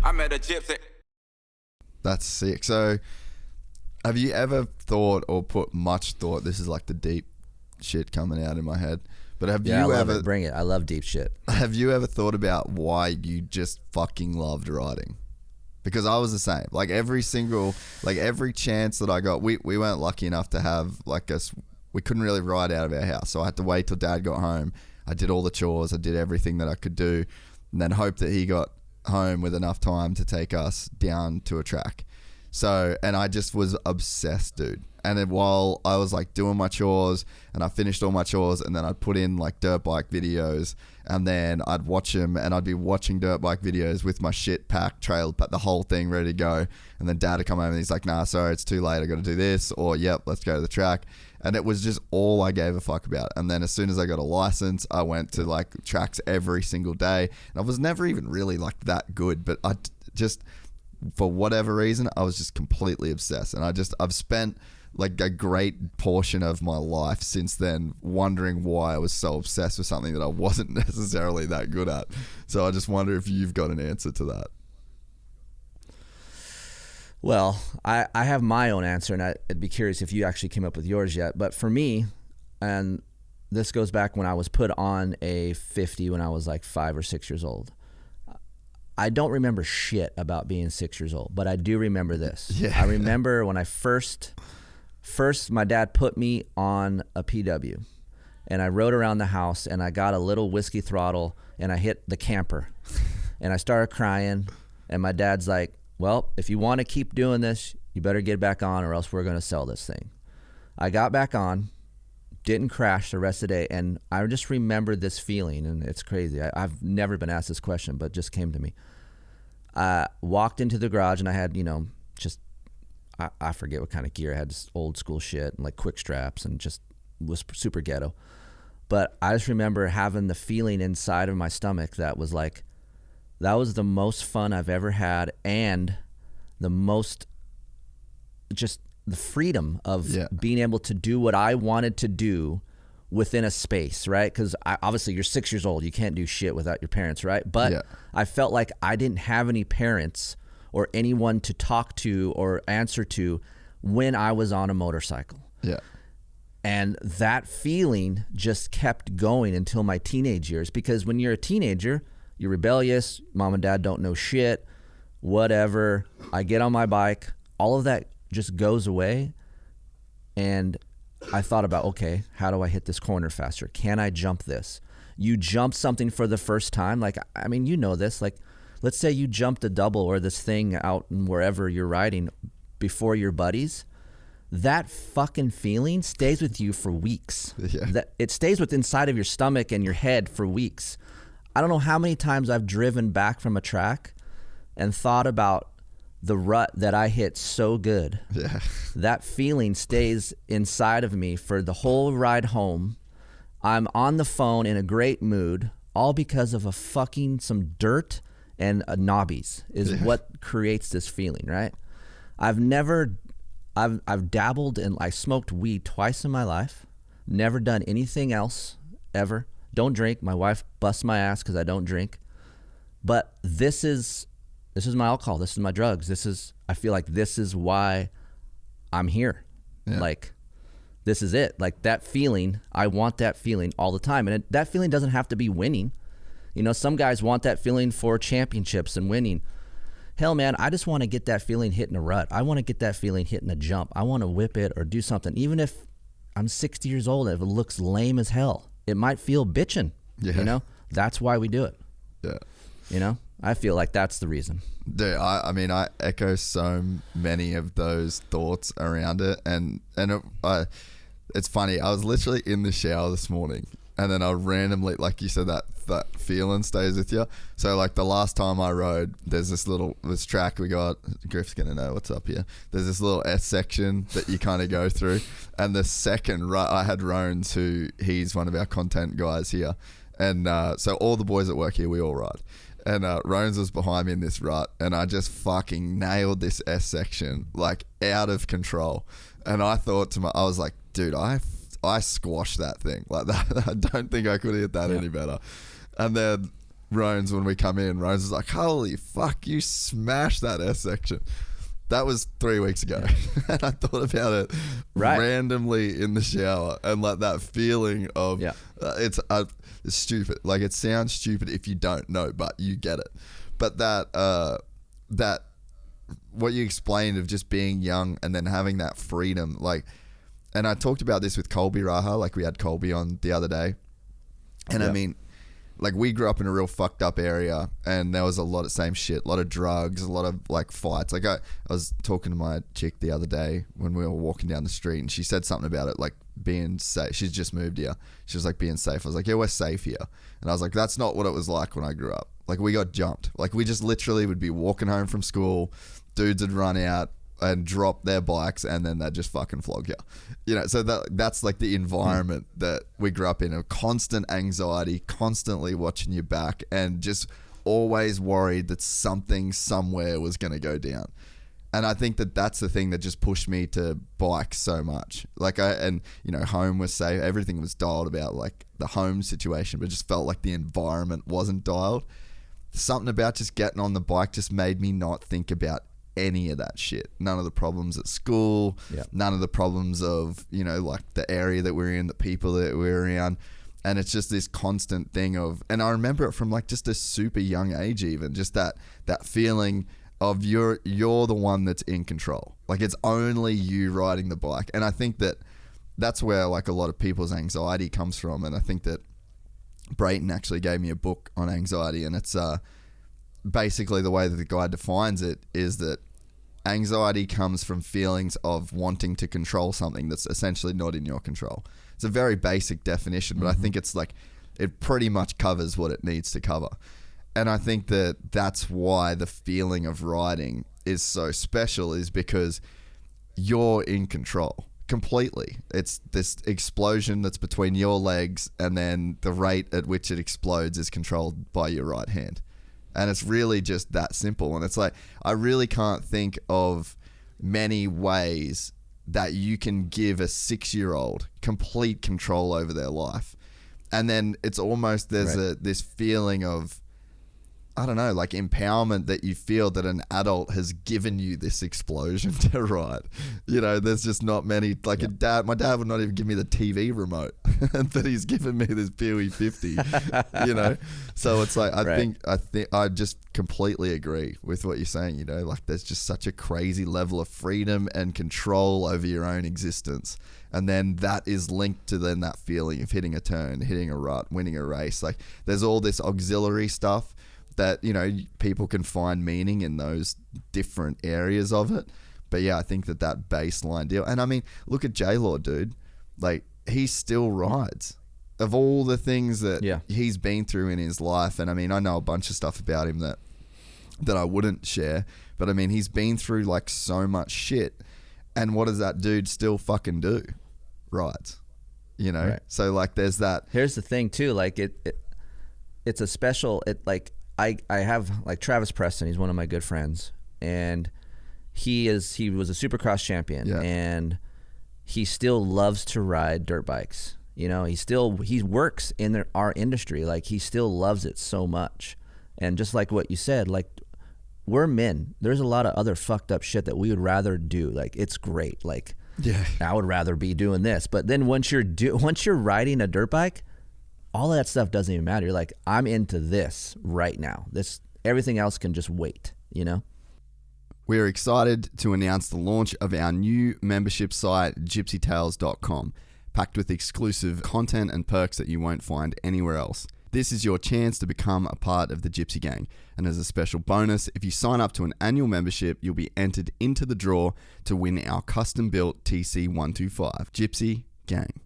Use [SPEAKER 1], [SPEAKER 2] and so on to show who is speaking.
[SPEAKER 1] I met a gypsy.
[SPEAKER 2] That's sick. So have you ever thought or put much thought, this is like the deep shit coming out in my head, but have you ever,
[SPEAKER 3] bring it. I love deep shit.
[SPEAKER 2] have you ever thought about why you just fucking loved riding? Because I was the same. Like every chance that I got, we weren't lucky enough to have we couldn't really ride out of our house. So I had to wait till Dad got home. I did all the chores. I did everything that I could do, and then hope that he got home with enough time to take us down to a track. So, and I just was obsessed, dude. And then while I was like doing my chores and I finished all my chores, and then I'd put in like dirt bike videos, and then I'd watch them, and I'd be watching dirt bike videos with my shit packed, trail, the whole thing ready to go. And then Dad would come home and he's like, nah, sorry, it's too late. I got to do this, or yep, let's go to the track. And it was just all I gave a fuck about. And then as soon as I got a license, I went to like tracks every single day. And I was never even really like that good, but I just, for whatever reason, I was just completely obsessed. And I've spent like a great portion of my life since then wondering why I was so obsessed with something that I wasn't necessarily that good at. So I just wonder if you've got an answer to that.
[SPEAKER 3] Well, I have my own answer, and I'd be curious if you actually came up with yours yet. But for me, and this goes back when I was put on a 50 when I was like 5 or 6 years old. I don't remember shit about being 6 years old, but I do remember this.
[SPEAKER 2] Yeah.
[SPEAKER 3] I remember when I first my dad put me on a PW, and I rode around the house, and I got a little whiskey throttle, and I hit the camper, and I started crying, and my dad's like, well, if you want to keep doing this, you better get back on, or else we're going to sell this thing. I got back on, didn't crash the rest of the day, and I just remember this feeling, and it's crazy. I've never been asked this question, but it just came to me. I walked into the garage, and I had, just, I forget what kind of gear. I had just old school shit and like quick straps, and just was super ghetto. But I just remember having the feeling inside of my stomach that was like, that was the most fun I've ever had, and the most, just the freedom of being able to do what I wanted to do within a space, right? Because obviously you're 6 years old. You can't do shit without your parents, right? But I felt like I didn't have any parents or anyone to talk to or answer to when I was on a motorcycle.
[SPEAKER 2] Yeah.
[SPEAKER 3] And that feeling just kept going until my teenage years, because when you're a teenager, you're rebellious, mom and dad don't know shit, whatever. I get on my bike, all of that just goes away. And I thought about, okay, how do I hit this corner faster? Can I jump this? You jump something for the first time. Like, I mean, you know this, like, let's say you jumped a double or this thing out in wherever you're riding before your buddies. That fucking feeling stays with you for weeks.
[SPEAKER 2] Yeah.
[SPEAKER 3] That it stays with inside of your stomach and your head for weeks. I don't know how many times I've driven back from a track and thought about the rut that I hit so good.
[SPEAKER 2] Yeah.
[SPEAKER 3] That feeling stays inside of me for the whole ride home. I'm on the phone in a great mood, all because of some dirt and knobbies is what creates this feeling, right? I've dabbled in, I smoked weed twice in my life, never done anything else ever. Don't drink. My wife busts my ass because I don't drink. But this is my alcohol. This is my drugs. I feel like this is why I'm here. Yeah. Like, this is it. Like, that feeling, I want that feeling all the time. And that feeling doesn't have to be winning. Some guys want that feeling for championships and winning. Hell, man, I just want to get that feeling hitting a rut. I want to get that feeling hitting a jump. I want to whip it or do something. Even if I'm 60 years old and if it looks lame as hell, it might feel bitching. Yeah. That's why we do it. Yeah. I feel like that's the reason.
[SPEAKER 2] Dude, I mean, I echo so many of those thoughts around it. And it's funny. I was literally in the shower this morning, and then I randomly, like you said, that feeling stays with you. So like the last time I rode, there's this track we got, Griff's gonna know what's up here. There's this little S section that you kind of go through. And the second rut, I had Rones, he's one of our content guys here. And so all the boys at work here, we all ride. And Rones was behind me in this rut, and I just fucking nailed this S section, like out of control. And I thought I was like, dude, I squashed that thing like that. I don't think I could hit that any better. And then Rones when we come in. Rones is like, holy fuck, you smashed that S section. That was 3 weeks ago. And I thought about it randomly in the shower, and like that feeling of it's stupid. Like, it sounds stupid if you don't know, but you get it. But that what you explained of just being young and then having that freedom, like, and I talked about this with Colby Raha, like we had Colby on the other day. And I mean, like, we grew up in a real fucked up area, and there was a lot of same shit, a lot of drugs, a lot of like fights. Like, I was talking to my chick the other day when we were walking down the street, and she said something about it, like being safe. She's just moved here. She was like, being safe. I was like, yeah, we're safe here. And I was like, that's not what it was like when I grew up. Like, we got jumped. Like, we just literally would be walking home from school, dudes would run out and drop their bikes, and then they'd just fucking flog you. You know, so that's like the environment that we grew up in, a constant anxiety, constantly watching your back, and just always worried that something somewhere was going to go down. And I think that that's the thing that just pushed me to bike so much. Like, home was safe. Everything was dialed about, like the home situation, but it just felt like the environment wasn't dialed. Something about just getting on the bike just made me not think about any of that shit. None of the problems at school, none of the problems of, like the area that we're in, the people that we're around. And it's just this constant thing of, and I remember it from like just a super young age, even just that feeling of you're the one that's in control. Like, it's only you riding the bike. And I think that that's where like a lot of people's anxiety comes from. And I think that Brayton actually gave me a book on anxiety, and it's basically the way that the guy defines it is that anxiety comes from feelings of wanting to control something that's essentially not in your control. It's a very basic definition, but I think it's like, it pretty much covers what it needs to cover. And I think that that's why the feeling of riding is so special, is because you're in control completely. It's this explosion that's between your legs, and then the rate at which it explodes is controlled by your right hand. And it's really just that simple. And it's like, I really can't think of many ways that you can give a 6-year-old complete control over their life. And then it's almost, there's this feeling of, I don't know, like empowerment that you feel that an adult has given you this explosion to ride. There's just not many, like my dad would not even give me the TV remote, but he's given me this Pee-wee 50, So it's like, I think I just completely agree with what you're saying, like there's just such a crazy level of freedom and control over your own existence. And then that is linked to then that feeling of hitting a turn, hitting a rut, winning a race. Like, there's all this auxiliary stuff that, people can find meaning in those different areas of it. But yeah, I think that baseline deal. And I mean, look at J-Law, dude. Like, he still rides. Of all the things that he's been through in his life, and I mean, I know a bunch of stuff about him that I wouldn't share, but I mean, he's been through like so much shit. And what does that dude still fucking do? Rides. So like, there's that.
[SPEAKER 3] Here's the thing too, like it's a special, I have like Travis Preston. He's one of my good friends, and he was a Supercross champion, and he still loves to ride dirt bikes. He works in our industry. Like, he still loves it so much. And just like what you said, like, we're men. There's a lot of other fucked up shit that we would rather do. Like, it's great. Like, I would rather be doing this. But then once you're riding a dirt bike, all of that stuff doesn't even matter. You're like, I'm into this right now. Everything else can just wait,
[SPEAKER 2] We're excited to announce the launch of our new membership site, GYPSYTales.com, packed with exclusive content and perks that you won't find anywhere else. This is your chance to become a part of the Gypsy Gang. And as a special bonus, if you sign up to an annual membership, you'll be entered into the draw to win our custom-built TC125. Gypsy Gang.